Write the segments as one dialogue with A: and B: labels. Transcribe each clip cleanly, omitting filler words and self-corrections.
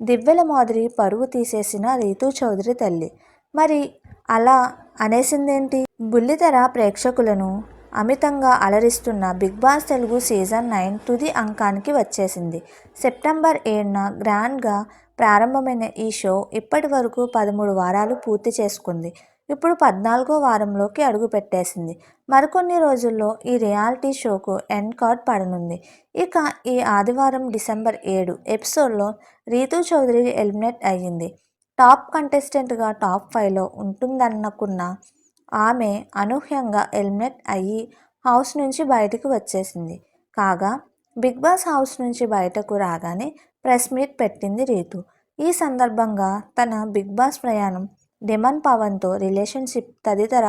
A: దివ్యల మాదిరి పరువు తీసేసిన రీతూ చౌదరి తల్లి మరి అలా అనేసిందేంటి? బుల్లితెర ప్రేక్షకులను అమితంగా అలరిస్తున్న బిగ్ బాస్ తెలుగు సీజన్ 9 తుది అంకానికి వచ్చేసింది. సెప్టెంబర్ 7న గ్రాండ్గా ప్రారంభమైన ఈ షో ఇప్పటి వరకు 13 వారాలు పూర్తి చేసుకుంది. ఇప్పుడు 14వ వారంలోకి అడుగుపెట్టేసింది. మరికొన్ని రోజుల్లో ఈ రియాలిటీ షోకు ఎండ్ కార్డ్ పడనుంది. ఇక ఈ ఆదివారం డిసెంబర్ 7 ఎపిసోడ్లో రీతూ చౌదరి ఎలిమినేట్ అయ్యింది. టాప్ కంటెస్టెంట్గా టాప్ 5లో ఉంటుందనుకున్న ఆమె అనూహ్యంగా ఎలిమినేట్ అయ్యి హౌస్ నుంచి బయటకు వచ్చేసింది. కాగా బిగ్ బాస్ హౌస్ నుంచి బయటకు రాగానే ప్రెస్ మీట్ పెట్టింది రీతూ. ఈ సందర్భంగా తన బిగ్ బాస్ ప్రయాణం, డిమాండ్ పవన్తో రిలేషన్షిప్ తదితర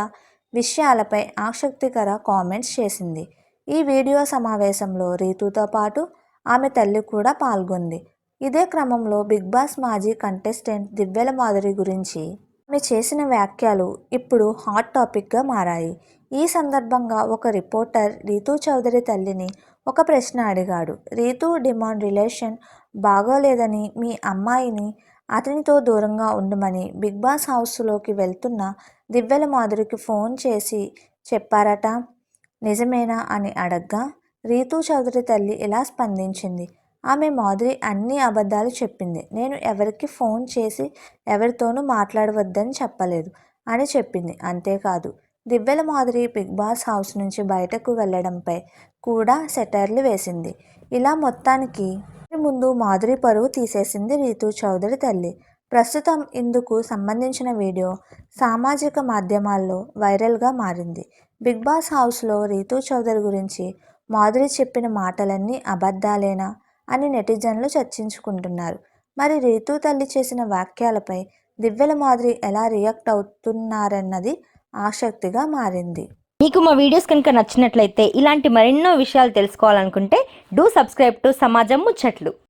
A: విషయాలపై ఆసక్తికర కామెంట్స్ చేసింది. ఈ వీడియో సమావేశంలో రీతూతో పాటు ఆమె తల్లి కూడా పాల్గొంది. ఇదే క్రమంలో బిగ్ బాస్ మాజీ కంటెస్టెంట్ దివ్యల మాధురి గురించి ఆమె చేసిన వ్యాఖ్యలు ఇప్పుడు హాట్ టాపిక్గా మారాయి. ఈ సందర్భంగా ఒక రిపోర్టర్ రీతూ చౌదరి తల్లిని ఒక ప్రశ్న అడిగాడు. రీతూ డిమాండ్ రిలేషన్ బాగోలేదని, మీ అమ్మాయిని అతనితో దూరంగా ఉండమని బిగ్ బాస్ హౌస్లోకి వెళ్తున్న దివ్యల మాధురికి ఫోన్ చేసి చెప్పారట, నిజమేనా అని అడగ్గా రీతూ చౌదరి తల్లి ఇలా స్పందించింది. ఆమె మాధురి అన్ని అబద్ధాలు చెప్పింది. నేను ఎవరికి ఫోన్ చేసి ఎవరితోనూ మాట్లాడవద్దని చెప్పలేదు అని చెప్పింది. అంతేకాదు దివ్యల మాధురి బిగ్ బాస్ హౌస్ నుంచి బయటకు వెళ్లడంపై కూడా సెటైర్లు వేసింది. ఇలా మొత్తానికి ముందు మాధురి పరువు తీసేసింది రీతూ చౌదరి తల్లి. ప్రస్తుతం ఇందుకు సంబంధించిన వీడియో సామాజిక మాధ్యమాల్లో వైరల్గా మారింది. బిగ్ బాస్ హౌస్లో రీతూ చౌదరి గురించి మాధురి చెప్పిన మాటలన్నీ అబద్ధాలేనా అని నెటిజన్లు చర్చించుకుంటున్నారు. మరి రీతూ తల్లి చేసిన వ్యాఖ్యలపై దివ్యల మాధురి ఎలా రియాక్ట్ అవుతున్నారన్నది ఆసక్తిగా మారింది.
B: మీకు మా వీడియోస్ కనుక నచ్చినట్లయితే ఇలాంటి మరెన్నో విషయాలు తెలుసుకోవాలనుకుంటే డూ సబ్స్క్రైబ్ టు సమాజం ముచ్చట్లు.